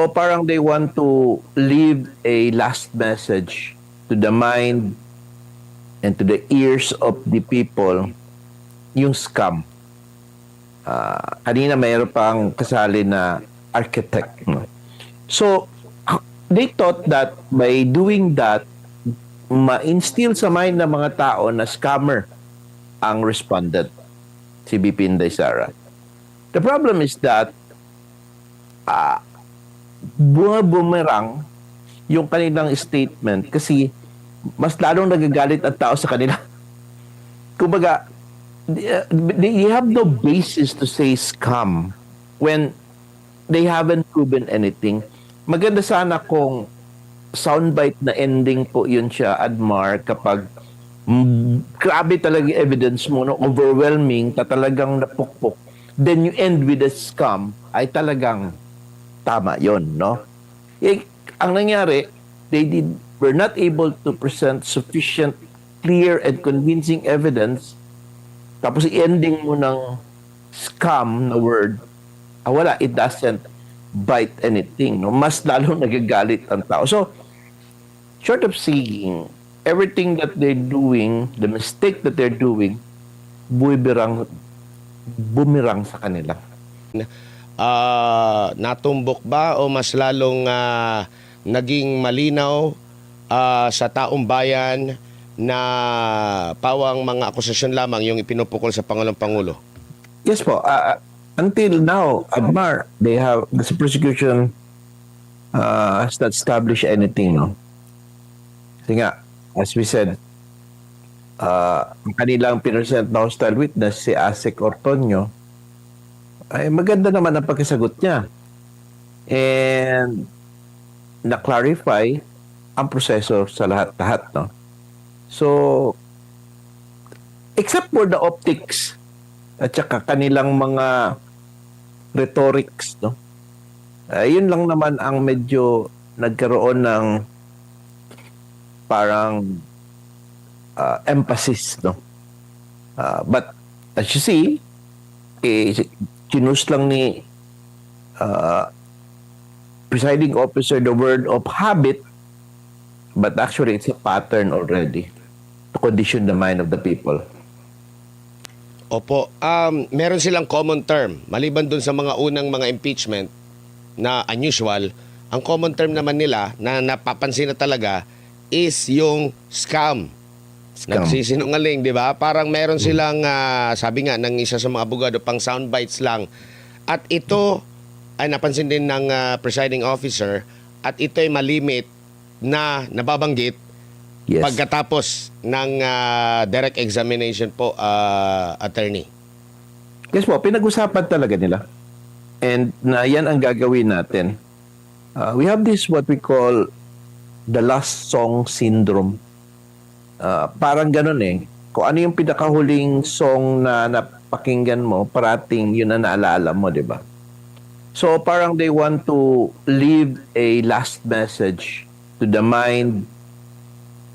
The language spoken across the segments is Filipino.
So parang they want to leave a last message to the mind and to the ears of the people, yung scam. Kanina mayroon pang kasali na architect. No? So they thought that by doing that, ma-instill sa mind ng mga tao na scammer ang respondent, si BP Inday Sara. The problem is that bumerang yung kanilang statement kasi mas lalong nagagalit ang tao sa kanila. Kumbaga, they have no basis to say scam when they haven't proven anything. Maganda sana kung soundbite na ending po yun siya, Admar, kapag grabe talaga yung evidence mo, no? Overwhelming, talagang napukpok. Then you end with a scam, ay talagang tama yon, no? Ang nangyari, were not able to present sufficient, clear, and convincing evidence. Tapos i-ending mo ng scam na word, wala, it doesn't bite anything. No? Mas lalo nagagalit ang tao. So, short of saying, everything that they're doing, the mistake that they're doing, bumirang sa kanila. Natumbok ba o mas lalong naging malinaw sa taong bayan na pawang mga akusasyon lamang yung ipinupukol sa Pangulo? Yes po. Until now, Admar, the prosecution has not established anything. No? Kasi nga, as we said, ang kanilang pinresent na hostile witness, si Asek Ortonio, ay maganda naman ang pagkasagot niya. And na-clarify ang proseso sa lahat-lahat. No? So, except for the optics at saka kanilang mga rhetorics, no? Yun lang naman ang medyo nagkaroon ng parang emphasis, no? But as you see, kinus lang ni presiding officer the word of habit, but actually it's a pattern already to condition the mind of the people. Opo. Meron silang common term. Maliban dun sa mga unang mga impeachment na unusual, ang common term naman nila na napapansin na talaga is yung scam. Nagsisinungaling, di ba? Parang meron silang, sabi nga ng isa sa mga abogado, pang soundbites lang. At ito ay napansin din ng presiding officer at ito ay malimit na nababanggit pagkatapos ng direct examination po, attorney. Yes po, pinag-usapan talaga nila. And na yan ang gagawin natin. We have this what we call the last song syndrome. Parang ganun eh. Kung ano yung pinakahuling song na napakinggan mo, parating yun na naalala mo, di ba? So parang they want to leave a last message to the mind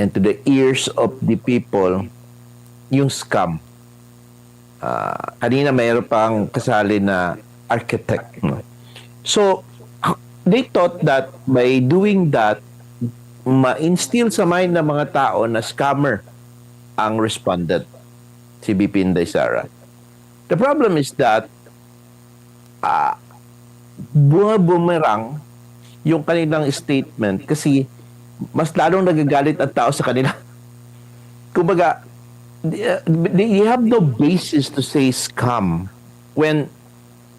and to the ears of the people, yung scam. Kanina mayroon pang kasali na architect. No? So, they thought that by doing that, ma-instill sa mind ng mga tao na scammer ang respondent, si BP Inday Sara. The problem is that bumerang yung kanilang statement kasi mas lalong nagagalit ang tao sa kanila. Kumbaga, they have no basis to say scam when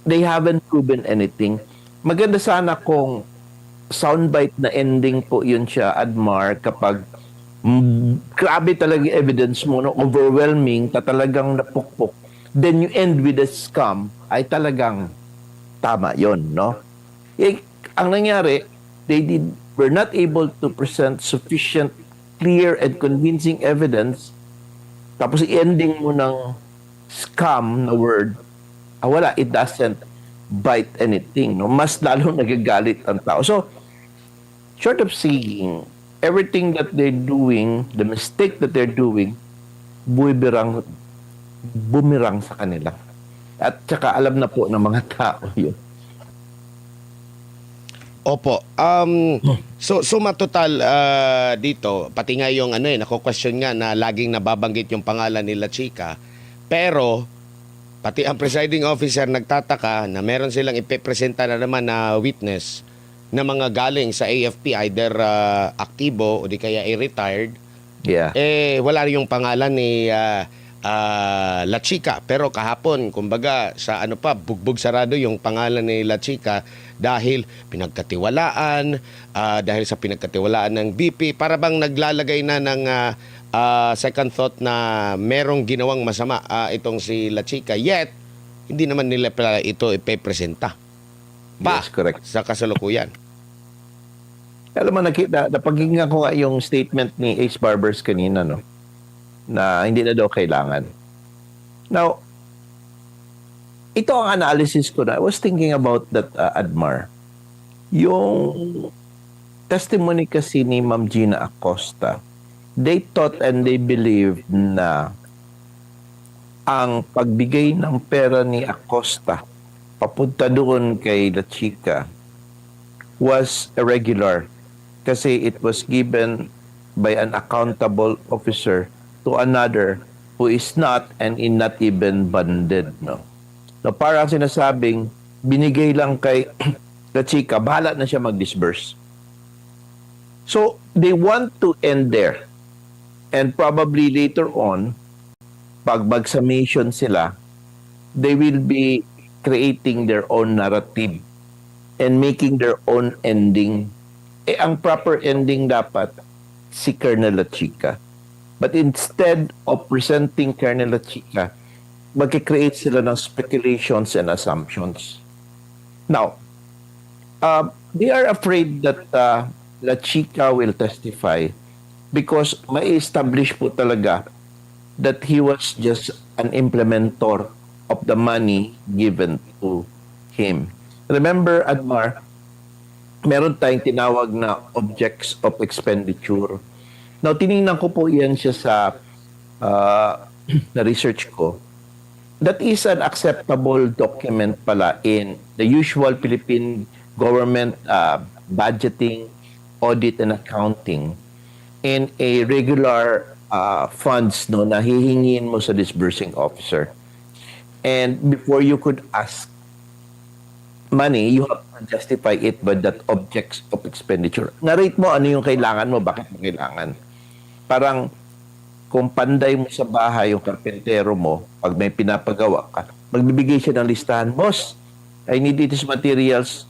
they haven't proven anything. Maganda sana kung soundbite na ending po yun siya, Admar, kapag grabe talaga yung evidence mo, no? Overwhelming, talagang napukpok. Then you end with a scam, ay talagang tama yon, no? Ang nangyari, were not able to present sufficient, clear, and convincing evidence. Tapos i-ending mo ng scam na word, wala, it doesn't bite anything. No? Mas lalo nagagalit ang tao. So, short of saying, everything that they're doing, the mistake that they're doing, bumirang sa kanila. At saka alam na po ng mga tao yun. Opo. So matotal dito, pati nga yung nako-question nga na laging nababanggit yung pangalan nila Chika. Pero pati ang presiding officer nagtataka na meron silang ipepresenta na naman na witness na mga galing sa AFP, either aktibo o di kaya retired. Yeah. Wala rin yung pangalan ni La Chica. Pero kahapon, kumbaga, sa bugbog sarado yung pangalan ni La Chica dahil pinagkatiwalaan, dahil sa pinagkatiwalaan ng BP, para bang naglalagay na ng second thought na merong ginawang masama itong si La Chica. Yet, hindi naman nila pala ito ipepresenta Yes, correct. sa kasalukuyan. Alam mo, napakinggan ko nga yung statement ni Ace Barbers kanina, no? Na hindi na daw kailangan. Now, ito ang analysis ko na. I was thinking about that, Admar. Yung testimony kasi ni Ma'am Gina Acosta, they thought and they believed na ang pagbigay ng pera ni Acosta papunta doon kay La Chica was irregular kasi it was given by an accountable officer to another who is not and in not even bonded, no? No, parang sinasabing binigay lang kay La Chica, bahala na siya mag-disburse. So, they want to end there. And probably later on, pag mag-summation sila, they will be creating their own narrative and making their own ending. Ang proper ending dapat si Colonel La Chica. But instead of presenting Colonel La Chica, mag-create sila ng speculations and assumptions. Now, they are afraid that La Chica will testify because may establish po talaga that he was just an implementer of the money given to him. Remember, Admar, meron tayong tinawag na objects of expenditure. Now, tinignan ko po yan siya sa na-research ko. That is an acceptable document pala in the usual Philippine government budgeting, audit, and accounting in a regular funds no, na hihingin mo sa disbursing officer. And before you could ask money, you have to justify it by that objects of expenditure. Narrate mo ano yung kailangan mo, bakit mo kailangan. Parang kung panday mo sa bahay yung karpentero mo, pag may pinapagawa ka, magbibigay siya ng listahan, boss, I need these materials,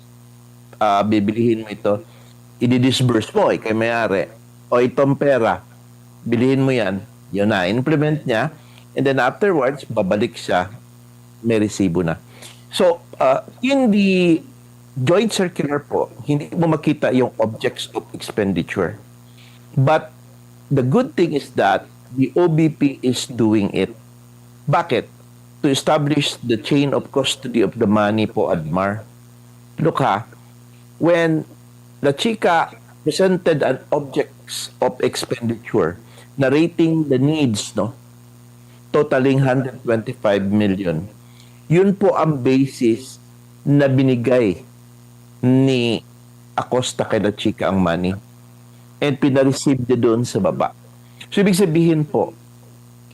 bibilihin mo ito, i-disburse mo, kay may-ari. O itong pera, bilihin mo yan, yun na, implement niya, and then afterwards, babalik siya, may resibo na. So, in the joint circular po, hindi mo makita yung objects of expenditure. But the good thing is that the OBP is doing it. Bakit? To establish the chain of custody of the money po, Admar. Look ha, when La Chica presented an objects of expenditure narrating the needs, no, totaling 125 million, yun po ang basis na binigay ni Acosta kay La Chica ang money and pinareceive niya doon sa baba. So, ibig sabihin po,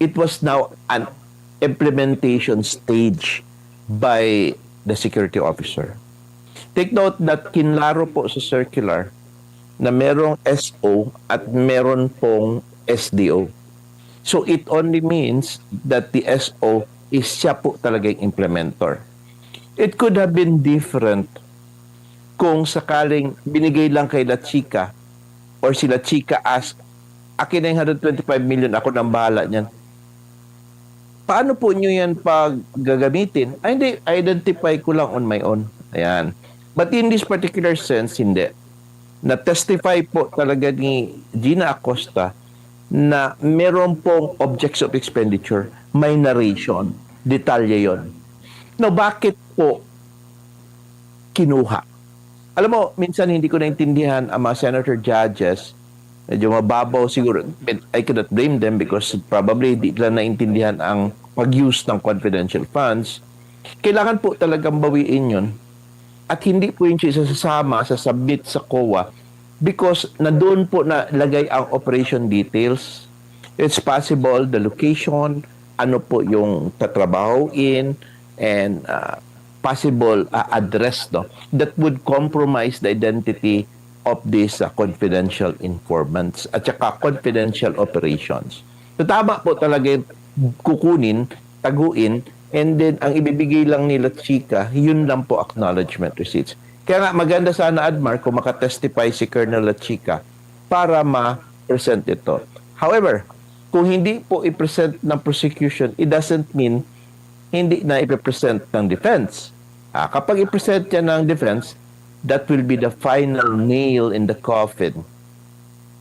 it was now an implementation stage by the security officer. Take note that kinlaro po sa circular na merong SO at meron pong SDO. So, it only means that the SO is siya po talaga yung implementer. It could have been different kung sakaling binigay lang kay La Chica or si La Chica ask, akin na yung 125 million, ako nang bahala niyan. Paano po nyo yan pag gagamitin? Ay, hindi, identify ko lang on my own. Ayan. But in this particular sense, hindi. Na-testify po talaga ni Gina Acosta na meron pong objects of expenditure, may narration, detalye yon. Now, bakit po kinuha? Alam mo, minsan hindi ko naintindihan ang mga senator judges. Medyo mababaw siguro. I cannot blame them because probably di nila naintindihan ang pag-use ng confidential funds. Kailangan po talagang bawiin yun. At hindi po yun siya sasama sa submit sa COA because na doon po na lagay ang operation details. It's possible the location, ano po yung tatrabahoin, and possible address no, that would compromise the identity of these confidential informants at saka confidential operations. So tama po talaga yung kukunin, taguin, and then ang ibibigay lang nila chika, yun lang po acknowledgement receipts. Kaya nga maganda sana, Admar, kung makatestify si Colonel Lachica para ma-present ito. However, kung hindi po i-present ng prosecution, it doesn't mean hindi na i-present ng defense. Kapag i-present yan ng defense, that will be the final nail in the coffin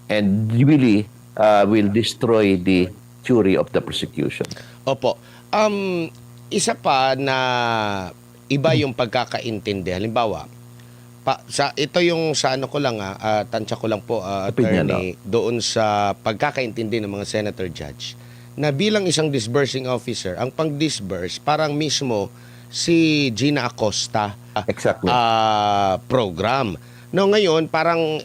and really will destroy the theory of the prosecution. Opo. Isa pa na iba yung pagkakaintindi. Halimbawa, ito yung sa ano ko lang, tansya ko lang po, Opinion, attorney, doon sa pagkakaintindi ng mga senator judge, na bilang isang disbursing officer, ang pang-disburse, parang mismo si Gina Acosta Exactly. program. No, ngayon, parang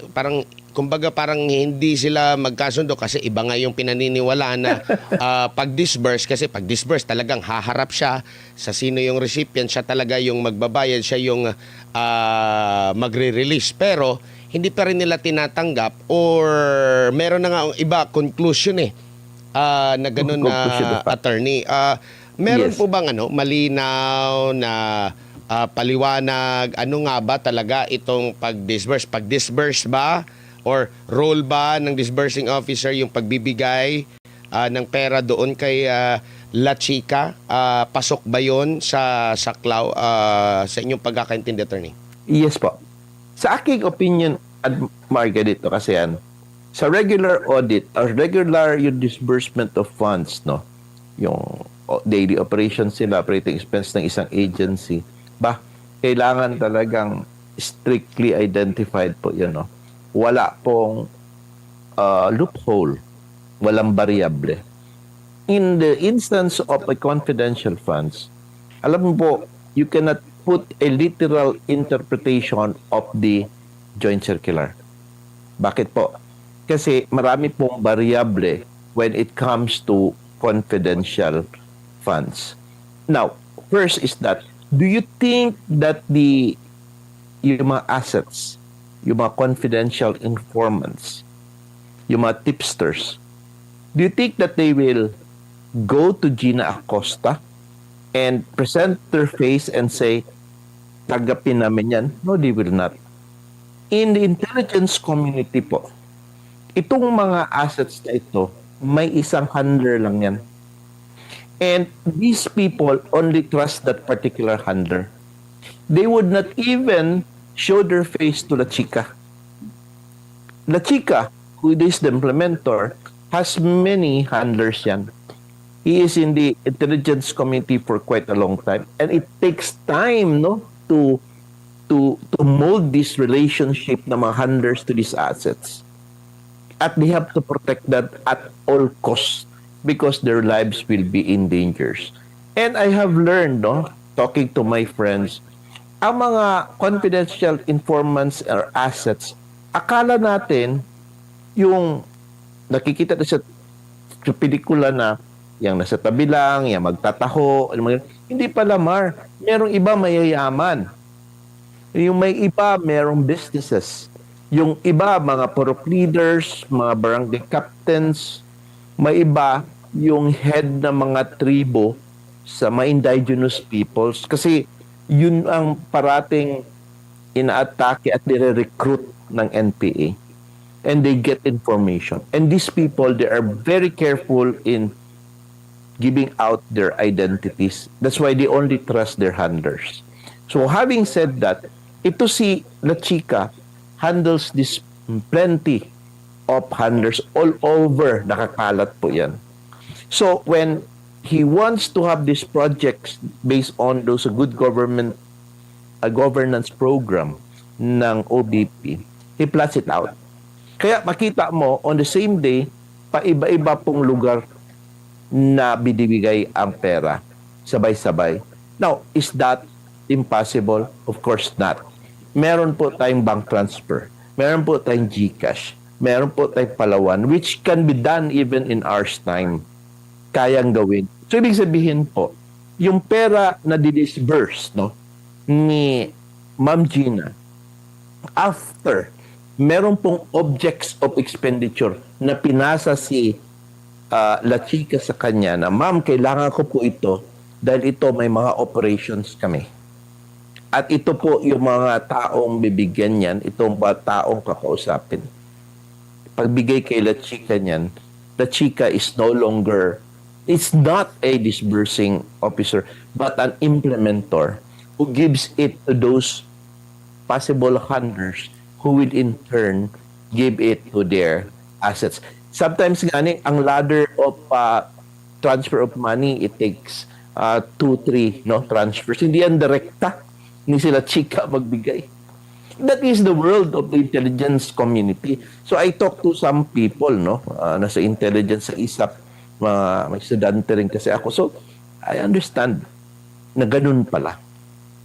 kumbaga parang hindi sila magkasundo kasi iba nga yung pinaniniwala na pag-disburse, kasi pag-disburse talagang haharap siya sa sino yung recipient, siya talaga yung magbabayad, siya yung magre-release. Pero hindi pa rin nila tinatanggap or meron na nga iba conclusion na ganun na attorney. Meron Yes. po bang malinaw na paliwanag, ano nga ba talaga itong pag-disburse? Pag-disburse ba or role ba ng disbursing officer yung pagbibigay ng pera doon kay La Chica? Pasok ba yon sa saklaw sa inyong pagkakaintindi, attorney? Yes po. Sa aking opinion, Margarito, kasi yan, sa regular audit or regular yung disbursement of funds, no, yung daily operations sila, operating expense ng isang agency, kailangan talagang strictly identified po yun, no? Wala pong loophole, walang variable. In the instance of a confidential funds, alam mo po, you cannot put a literal interpretation of the joint circular. Bakit po? Kasi marami pong variable when it comes to confidential funds. Now, first is that, do you think that yung mga assets, yung mga confidential informants, yung mga tipsters, do you think that they will go to Gina Acosta and present their face and say, tagapin namin yan? No, they will not. In the intelligence community po, itong mga assets na ito, may isang handler lang yan. And these people only trust that particular handler. They would not even show their face to La Chica. La Chica, who is the implementer, has many handlers yan. He is in the intelligence community for quite a long time. And it takes time, no, to mold this relationship ng mga handlers to these assets. At they have to protect that at all costs because their lives will be in dangers. And I have learned, no, talking to my friends, ang mga confidential informants or assets, akala natin yung nakikita na sa pelikula na yung nasa tabi lang, yung magtataho, hindi pala, Mar. Merong iba mayayaman. Yung may iba, merong businesses. Yung iba, mga purok leaders, mga barangay captains. May iba, yung head ng mga tribo sa mga indigenous peoples. Kasi yun ang parating inaatake at nire-recruit ng NPA. And they get information. And these people, they are very careful in giving out their identities. That's why they only trust their handlers. So having said that, ito si La Chica handles this plenty of handlers all over. Nakakalat po yan. So when he wants to have these projects based on those good governance program ng OBP, he plots it out. Kaya makita mo, on the same day, paiba-iba pong lugar na binibigay ang pera. Sabay-sabay. Now, is that impossible? Of course not. meron po tayong bank transfer, meron po tayong GCash, meron po tayong Palawan, which can be done even in hours time. Kayang gawin. So, ibig sabihin po, yung pera na didisburse, no, ni Ma'am Gina, after, meron pong objects of expenditure na pinasa si La Chica sa kanya na, ma'am, kailangan ko po ito dahil ito may mga operations kami. At ito po yung mga taong bibigyan niyan, itong mga taong kakausapin. Pagbigay kay La Chica niyan, La Chica is no longer, it's not a disbursing officer, but an implementer who gives it to those possible handlers who will in turn give it to their assets. Sometimes nga ang ladder of transfer of money, it takes 2-3 transfers. Hindi yan direkta. Hindi sila chika magbigay. That is the world of the intelligence community. So I talk to some people, nasa intelligence sa ISAP, may estudyante rin kasi ako. So I understand na ganun pala.